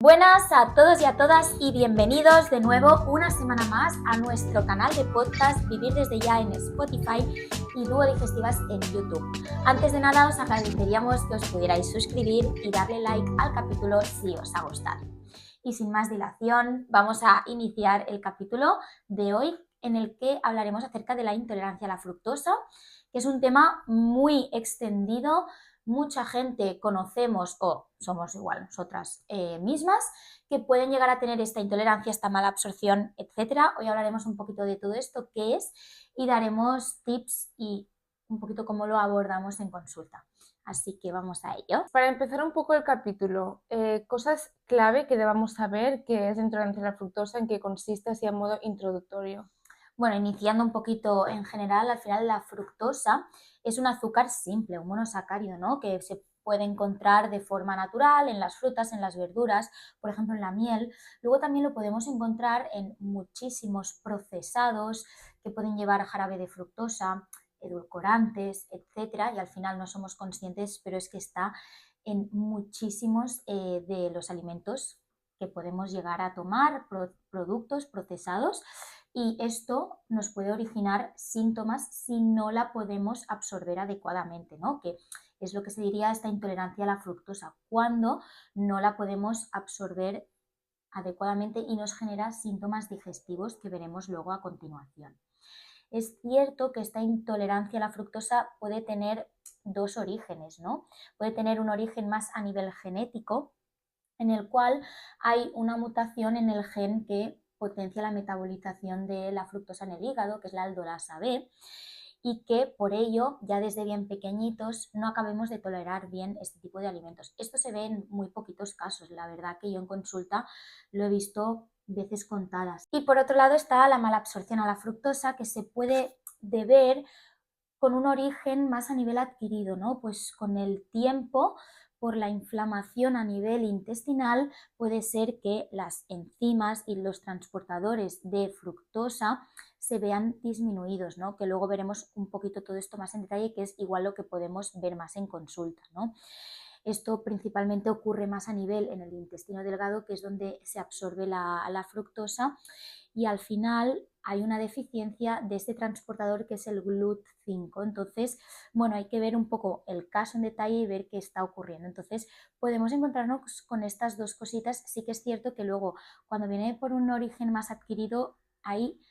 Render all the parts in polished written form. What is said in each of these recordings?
Buenas a todos y a todas y bienvenidos de nuevo una semana más a nuestro canal de podcast Vivir desde ya en Spotify y Dúo Digestivas en YouTube. Antes de nada os agradeceríamos que os pudierais suscribir y darle like al capítulo si os ha gustado. Y sin más dilación vamos a iniciar el capítulo de hoy en el que hablaremos acerca de la intolerancia a la fructosa, que es un tema muy extendido. Mucha gente conocemos o somos igual nosotras mismas que pueden llegar a tener esta intolerancia, esta mala absorción, etc. Hoy hablaremos un poquito de todo esto, qué es, y daremos tips y un poquito cómo lo abordamos en consulta. Así que vamos a ello. Para empezar un poco el capítulo, cosas clave que debamos saber qué es la intolerancia a la fructosa, en qué consiste, así a modo introductorio. Bueno, iniciando un poquito en general, al final la fructosa es un azúcar simple, un monosacárido, ¿no? Que se puede encontrar de forma natural en las frutas, en las verduras, por ejemplo en la miel. Luego también lo podemos encontrar en muchísimos procesados que pueden llevar jarabe de fructosa, edulcorantes, etcétera, y al final no somos conscientes, pero es que está en muchísimos de los alimentos que podemos llegar a tomar, productos procesados. Y esto nos puede originar síntomas si no la podemos absorber adecuadamente, ¿no? Que es lo que se diría esta intolerancia a la fructosa, cuando no la podemos absorber adecuadamente y nos genera síntomas digestivos que veremos luego a continuación. Es cierto que esta intolerancia a la fructosa puede tener dos orígenes, ¿no? Puede tener un origen más a nivel genético, en el cual hay una mutación en el gen que potencia la metabolización de la fructosa en el hígado, que es la aldolasa B, y que por ello, ya desde bien pequeñitos, no acabemos de tolerar bien este tipo de alimentos. Esto se ve en muy poquitos casos, la verdad que yo en consulta lo he visto veces contadas. Y por otro lado está la mala absorción a la fructosa, que se puede deber con un origen más a nivel adquirido, ¿no? Pues con el tiempo, por la inflamación a nivel intestinal, puede ser que las enzimas y los transportadores de fructosa se vean disminuidos, ¿no? Que luego veremos un poquito todo esto más en detalle, que es igual lo que podemos ver más en consulta, ¿no? Esto principalmente ocurre más a nivel en el intestino delgado, que es donde se absorbe la fructosa, y al final hay una deficiencia de este transportador que es el GLUT5. Entonces, bueno, hay que ver un poco el caso en detalle y ver qué está ocurriendo. Entonces, podemos encontrarnos con estas dos cositas. Sí que es cierto que luego, cuando viene por un origen más adquirido, hay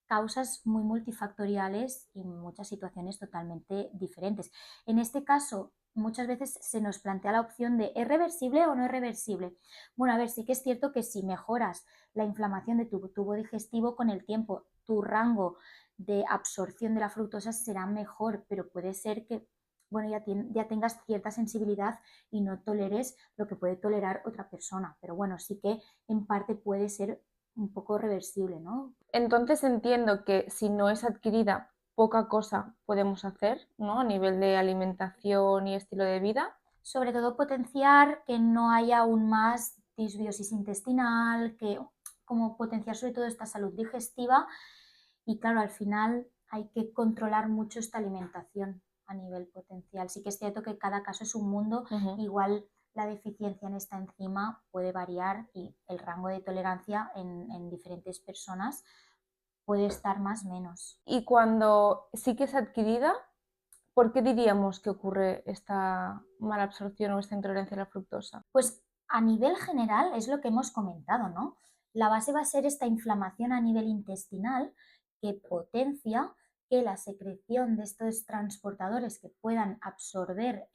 causas muy multifactoriales y muchas situaciones totalmente diferentes. En este caso, muchas veces se nos plantea la opción de ¿es reversible o no es reversible? Bueno, a ver, sí que es cierto que si mejoras la inflamación de tu tubo digestivo con el tiempo, tu rango de absorción de la fructosa será mejor, pero puede ser que bueno, ya tengas cierta sensibilidad y no toleres lo que puede tolerar otra persona. Pero bueno, sí que en parte puede ser un poco reversible, ¿no? Entonces entiendo que si no es adquirida, poca cosa podemos hacer, ¿no? A nivel de alimentación y estilo de vida. Sobre todo potenciar que no haya aún más disbiosis intestinal, que como potenciar sobre todo esta salud digestiva, y claro, al final hay que controlar mucho esta alimentación a nivel potencial. Sí que es cierto que cada caso es un mundo, igual la deficiencia en esta enzima puede variar y el rango de tolerancia en diferentes personas puede estar más o menos. Y cuando sí que es adquirida, ¿por qué diríamos que ocurre esta mala absorción o esta intolerancia a la fructosa? Pues a nivel general es lo que hemos comentado, ¿no? La base va a ser esta inflamación a nivel intestinal que potencia que la secreción de estos transportadores que puedan absorber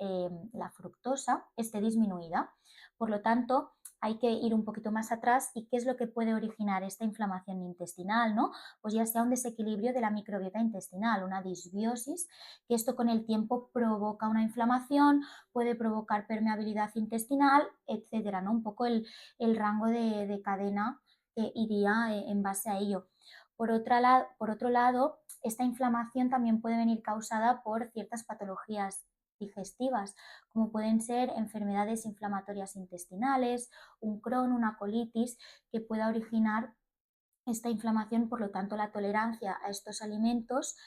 la fructosa esté disminuida. Por lo tanto, hay que ir un poquito más atrás y qué es lo que puede originar esta inflamación intestinal, ¿no? Pues ya sea un desequilibrio de la microbiota intestinal, una disbiosis, que esto con el tiempo provoca una inflamación, puede provocar permeabilidad intestinal, etcétera, ¿no? Un poco el rango de cadena iría en base a ello. Por otro lado, esta inflamación también puede venir causada por ciertas patologías digestivas, como pueden ser enfermedades inflamatorias intestinales, un Crohn, una colitis, que pueda originar esta inflamación. Por lo tanto, la tolerancia a estos alimentos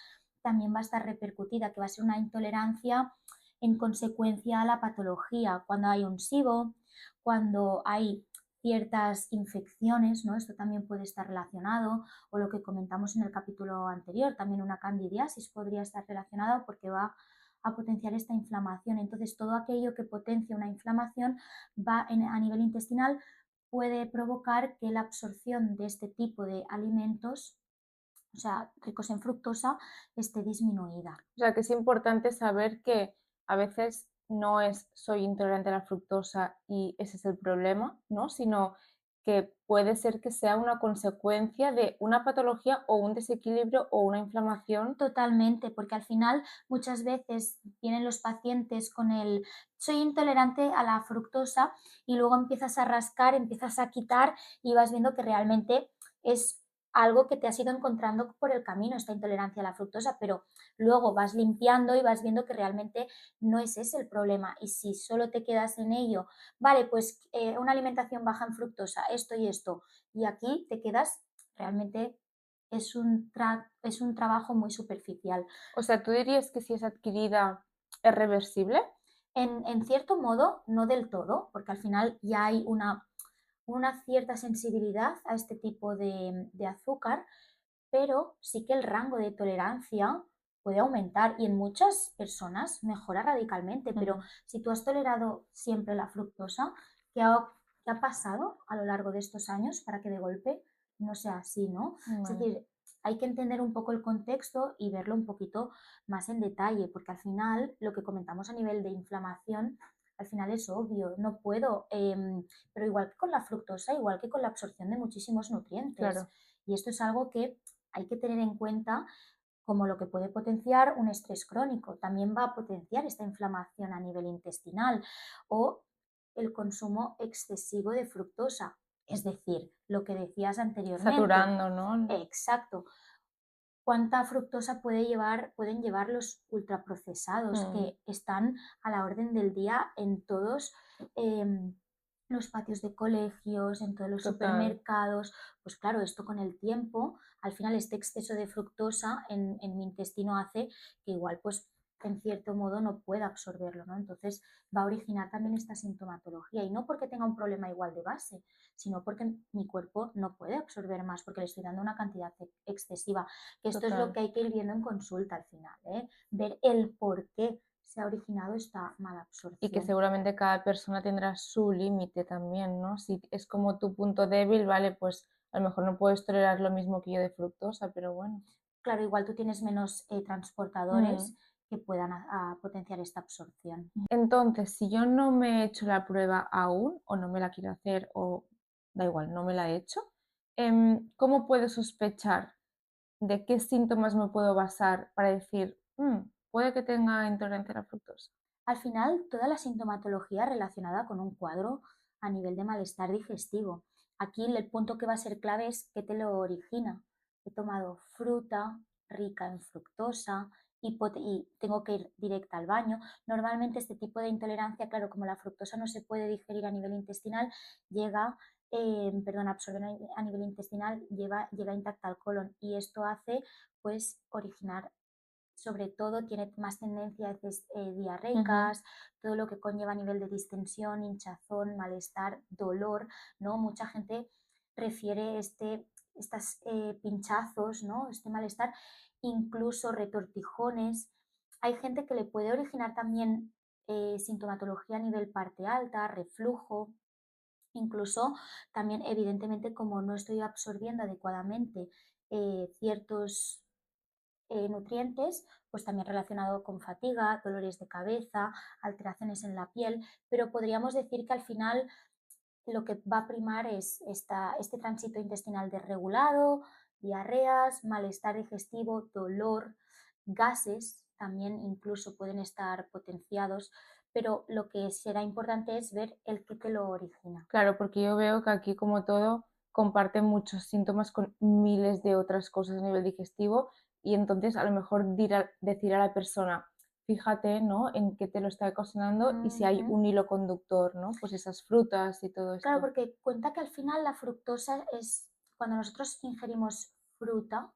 también va a estar repercutida, que va a ser una intolerancia en consecuencia a la patología, cuando hay un SIBO, cuando hay ciertas infecciones, ¿no? Esto también puede estar relacionado, o lo que comentamos en el capítulo anterior, también una candidiasis podría estar relacionada porque va a potenciar esta inflamación. Entonces, todo aquello que potencia una inflamación a nivel intestinal puede provocar que la absorción de este tipo de alimentos, o sea, ricos en fructosa, esté disminuida. O sea, que es importante saber que a veces no es soy intolerante a la fructosa y ese es el problema, ¿no? Sino que puede ser que sea una consecuencia de una patología o un desequilibrio o una inflamación. Totalmente, porque al final muchas veces vienen los pacientes con el soy intolerante a la fructosa y luego empiezas a rascar, empiezas a quitar y vas viendo que realmente es algo que te has ido encontrando por el camino, esta intolerancia a la fructosa, pero luego vas limpiando y vas viendo que realmente no es ese el problema. Y si solo te quedas en ello, vale, pues una alimentación baja en fructosa, esto y esto, y aquí te quedas realmente es un trabajo muy superficial. O sea, ¿tú dirías que si es adquirida es reversible? En cierto modo, no del todo, porque al final ya hay una cierta sensibilidad a este tipo de azúcar, pero sí que el rango de tolerancia puede aumentar y en muchas personas mejora radicalmente. Pero Ujú. si tú has tolerado siempre la fructosa, ¿qué ha pasado a lo largo de estos años para que de golpe no sea así, ¿no? Es Vale, decir, hay que entender un poco el contexto y verlo un poquito más en detalle, porque al final lo que comentamos a nivel de inflamación, al final es obvio, no puedo, pero igual que con la fructosa, igual que con la absorción de muchísimos nutrientes. claro, Y esto es algo que hay que tener en cuenta como lo que puede potenciar un estrés crónico. También va a potenciar esta inflamación a nivel intestinal o el consumo excesivo de fructosa. Es decir, lo que decías anteriormente. saturando, ¿no? Exacto. Pueden llevar los ultraprocesados Mm, que están a la orden del día en todos los patios de colegios, en todos los total. supermercados? Pues claro, esto con el tiempo, al final este exceso de fructosa en mi intestino hace que igual pues en cierto modo no pueda absorberlo, ¿no? Entonces va a originar también esta sintomatología y no porque tenga un problema igual de base, sino porque mi cuerpo no puede absorber más porque le estoy dando una cantidad excesiva, que esto es lo Total. que hay que ir viendo en consulta al final, ¿eh? Ver el por qué se ha originado esta mala Y que absorción. seguramente cada persona tendrá su límite también, ¿no? Si es como tu punto débil, vale, pues a lo mejor no puedes tolerar lo mismo que yo de fructosa, pero bueno. Claro, igual tú tienes menos transportadores Mm. que puedan a potenciar esta absorción. Entonces, si yo no me he hecho la prueba aún, o no me la quiero hacer, o da igual, no me la he hecho, ¿cómo puedo sospechar de qué síntomas me puedo basar para decir, puede que tenga intolerancia a la fructosa"? Al final, toda la sintomatología relacionada con un cuadro a nivel de malestar digestivo. Aquí el punto que va a ser clave es qué te lo origina. He tomado fruta rica en fructosa y tengo que ir directa al baño. Normalmente este tipo de intolerancia, claro, como la fructosa no se puede digerir a nivel intestinal, absorber a nivel intestinal, llega intacta al colon y esto hace pues originar, sobre todo tiene más tendencia a veces Ujú. diarreicas, todo lo que conlleva a nivel de distensión, hinchazón, malestar, dolor, ¿no? Mucha gente refiere estas pinchazos, ¿no? Este malestar, incluso retortijones. Hay gente que le puede originar también sintomatología a nivel parte alta, reflujo, incluso también evidentemente como no estoy absorbiendo adecuadamente ciertos nutrientes, pues también relacionado con fatiga, dolores de cabeza, alteraciones en la piel, pero podríamos decir que al final lo que va a primar es este tránsito intestinal desregulado, diarreas, malestar digestivo, dolor, gases también incluso pueden estar potenciados, pero lo que será importante es ver el qué te lo origina. Claro, porque yo veo que aquí, como todo, comparte muchos síntomas con miles de otras cosas a nivel digestivo y entonces a lo mejor decir a la persona, fíjate, ¿no? En qué te lo está ocasionando y si hay Ujú. un hilo conductor, ¿no? Pues esas frutas y todo Claro, esto. porque cuenta que al final la fructosa es, cuando nosotros ingerimos fruta,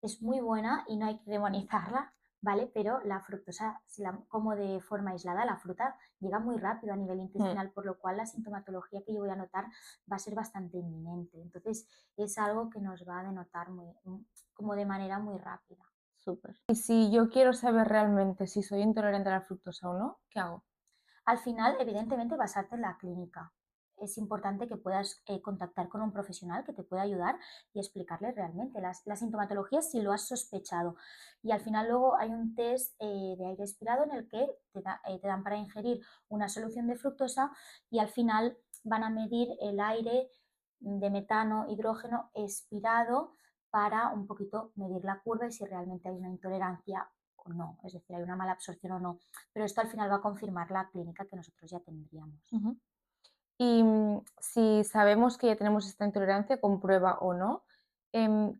es muy buena y no hay que demonizarla, ¿vale? Pero la fructosa, si la como de forma aislada, la fruta llega muy rápido a nivel Mm, intestinal, por lo cual la sintomatología que yo voy a notar va a ser bastante inminente. Entonces, es algo que nos va a denotar como de manera muy rápida. súper. Y si yo quiero saber realmente si soy intolerante a la fructosa o no, ¿qué hago? Al final, evidentemente, basarte en la clínica. Es importante que puedas contactar con un profesional que te pueda ayudar y explicarle realmente la sintomatología si lo has sospechado. Y al final luego hay un test de aire expirado en el que te dan para ingerir una solución de fructosa y al final van a medir el aire de metano, hidrógeno expirado para un poquito medir la curva y si realmente hay una intolerancia o no, es decir, hay una mala absorción o no, pero esto al final va a confirmar la clínica que nosotros ya tendríamos. Ujú. Y si sabemos que ya tenemos esta intolerancia, con prueba o no,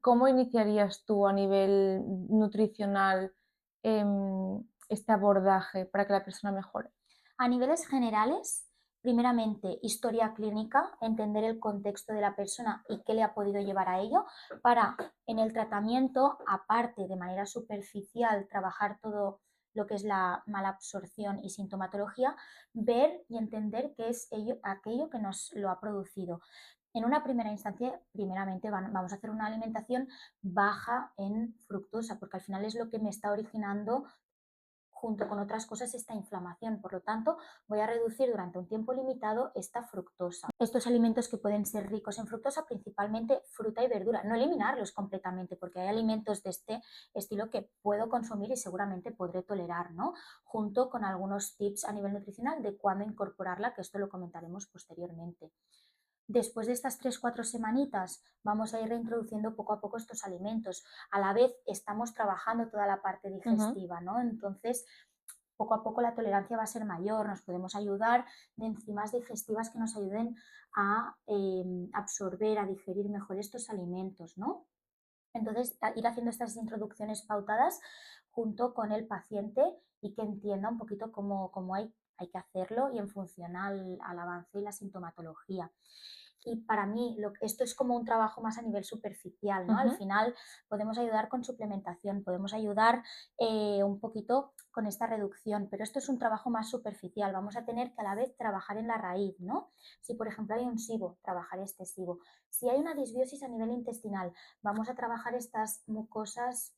¿cómo iniciarías tú a nivel nutricional este abordaje para que la persona mejore? A niveles generales, primeramente, historia clínica, entender el contexto de la persona y qué le ha podido llevar a ello, para en el tratamiento, aparte de manera superficial, trabajar todo lo que es la mala absorción y sintomatología, ver y entender qué es aquello que nos lo ha producido. En una primera instancia, primeramente vamos a hacer una alimentación baja en fructosa, porque al final es lo que me está originando junto con otras cosas esta inflamación. Por lo tanto, voy a reducir durante un tiempo limitado esta fructosa. Estos alimentos que pueden ser ricos en fructosa, principalmente fruta y verdura, no eliminarlos completamente, porque hay alimentos de este estilo que puedo consumir y seguramente podré tolerar, ¿no? Junto con algunos tips a nivel nutricional de cuándo incorporarla, que esto lo comentaremos posteriormente. Después de estas 3 4 semanitas vamos a ir reintroduciendo poco a poco estos alimentos. A la vez estamos trabajando toda la parte Ujú. digestiva, ¿no? Entonces, poco a poco la tolerancia va a ser mayor, nos podemos ayudar de enzimas digestivas que nos ayuden a absorber, a digerir mejor estos alimentos, ¿no? Entonces, ir haciendo estas introducciones pautadas junto con el paciente y que entienda un poquito cómo hay que hacerlo y en función al avance y la sintomatología. Y para mí esto es como un trabajo más a nivel superficial, ¿no? Al Ujú. final podemos ayudar con suplementación, podemos ayudar un poquito con esta reducción, pero esto es un trabajo más superficial. Vamos a tener que a la vez trabajar en la raíz, ¿no? Si por ejemplo hay un SIBO, trabajar este SIBO. Si hay una disbiosis a nivel intestinal, vamos a trabajar estas mucosas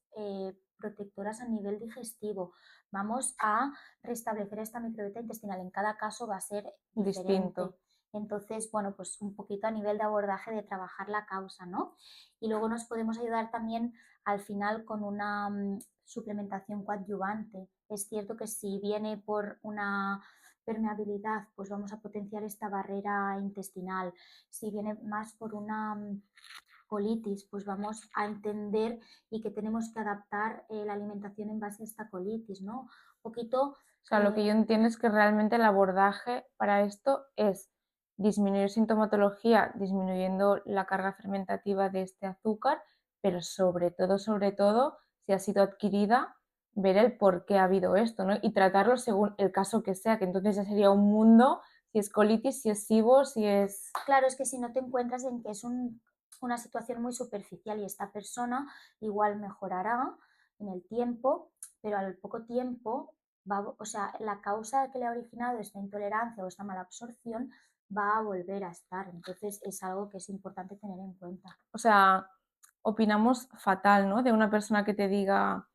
protectoras a nivel digestivo. Vamos a restablecer esta microbiota intestinal. En cada caso va a ser Distinto. diferente. Entonces, bueno, pues un poquito a nivel de abordaje de trabajar la causa, ¿no? Y luego nos podemos ayudar también al final con una suplementación coadyuvante. Es cierto que si viene por una permeabilidad, pues vamos a potenciar esta barrera intestinal. Si viene más por una colitis, pues vamos a entender y que tenemos que adaptar la alimentación en base a esta colitis, ¿no? Un poquito O sea, lo que yo entiendo es que realmente el abordaje para esto es disminuir sintomatología, disminuyendo la carga fermentativa de este azúcar, pero sobre todo, si ha sido adquirida, ver el por qué ha habido esto, ¿no? Y tratarlo según el caso que sea, que entonces ya sería un mundo, si es colitis, si es SIBO, si es... claro, es que si no te encuentras en que es una situación muy superficial y esta persona igual mejorará en el tiempo, pero al poco tiempo, o sea, la causa que le ha originado esta intolerancia o esta mala absorción va a volver a estar. Entonces es algo que es importante tener en cuenta. O sea, opinamos fatal, ¿no? De una persona que te diga,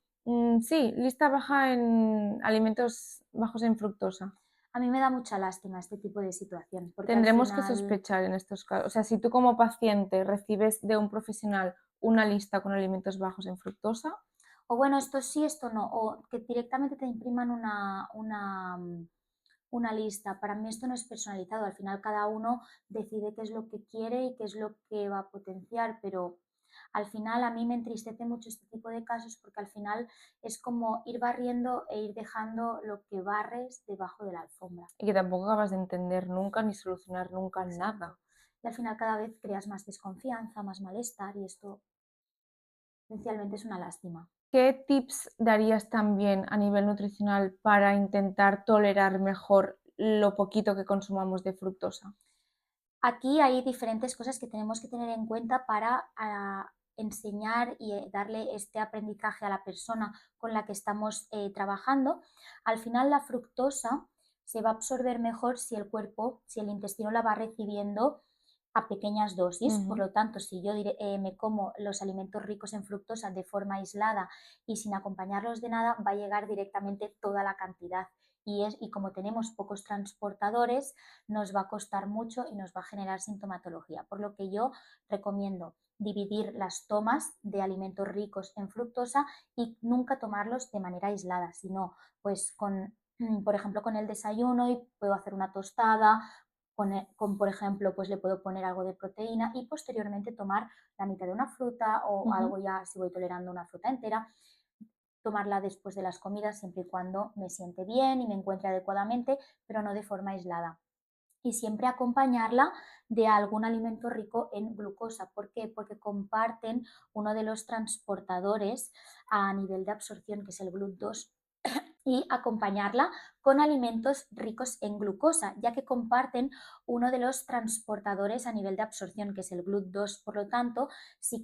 sí, lista baja en alimentos bajos en fructosa. A mí me da mucha lástima este tipo de situación, porque al Tendremos que final, sospechar en estos casos. O sea, si tú como paciente recibes de un profesional una lista con alimentos bajos en fructosa, o bueno, esto sí, esto no, o que directamente te impriman una lista. Para mí esto no es personalizado, al final cada uno decide qué es lo que quiere y qué es lo que va a potenciar, pero al final a mí me entristece mucho este tipo de casos porque al final es como ir barriendo e ir dejando lo que barres debajo de la alfombra. y que tampoco acabas de entender nunca ni solucionar nunca Exacto. nada. Y al final cada vez creas más desconfianza, más malestar y esto esencialmente es una lástima. ¿Qué tips darías también a nivel nutricional para intentar tolerar mejor lo poquito que consumamos de fructosa? Aquí hay diferentes cosas que tenemos que tener en cuenta para enseñar y darle este aprendizaje a la persona con la que estamos trabajando, al final la fructosa se va a absorber mejor si el cuerpo, si el intestino la va recibiendo a pequeñas dosis. Por Ujú. lo tanto, si yo me como los alimentos ricos en fructosa de forma aislada y sin acompañarlos de nada, va a llegar directamente toda la cantidad. Y como tenemos pocos transportadores, nos va a costar mucho y nos va a generar sintomatología. Por lo que yo recomiendo dividir las tomas de alimentos ricos en fructosa y nunca tomarlos de manera aislada, sino pues por ejemplo, con el desayuno y puedo hacer una tostada, por ejemplo, pues le puedo poner algo de proteína y posteriormente tomar la mitad de una fruta o Ujú. algo ya si voy tolerando una fruta entera, tomarla después de las comidas siempre y cuando me siente bien y me encuentre adecuadamente, pero no de forma aislada. Y siempre acompañarla de algún alimento rico en glucosa. ¿Por qué? Porque comparten uno de los transportadores a nivel de absorción, que es el GLUT2, y acompañarla con alimentos ricos en glucosa, ya que comparten uno de los transportadores a nivel de absorción, que es el GLUT2. Por lo tanto, si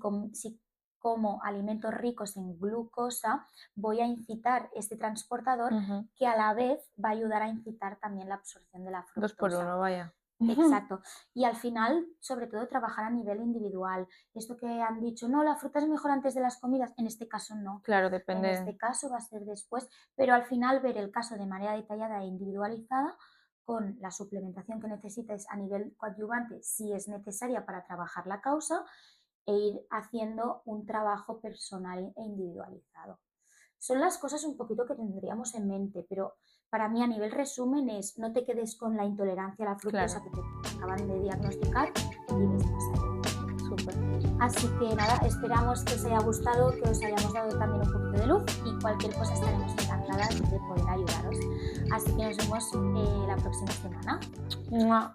como alimentos ricos en glucosa, voy a incitar este transportador Ujú. que a la vez va a ayudar a incitar también la absorción de la Dos por fructosa. uno, vaya. Exacto. Y al final, sobre todo, trabajar a nivel individual. Esto que han dicho, no, la fruta es mejor antes de las comidas, en este caso no. Claro, En depende. este caso va a ser después, pero al final ver el caso de manera detallada e individualizada con la suplementación que necesites a nivel coadyuvante, si es necesaria para trabajar la causa, e ir haciendo un trabajo personal e individualizado. Son las cosas un poquito que tendríamos en mente, pero para mí a nivel resumen es no te quedes con la intolerancia a la Claro, fructosa que te acaban de diagnosticar y ves más allá. súper. Así que nada, esperamos que os haya gustado, que os hayamos dado también un poquito de luz y cualquier cosa estaremos encantadas de poder ayudaros. Así que nos vemos la próxima semana. Mua.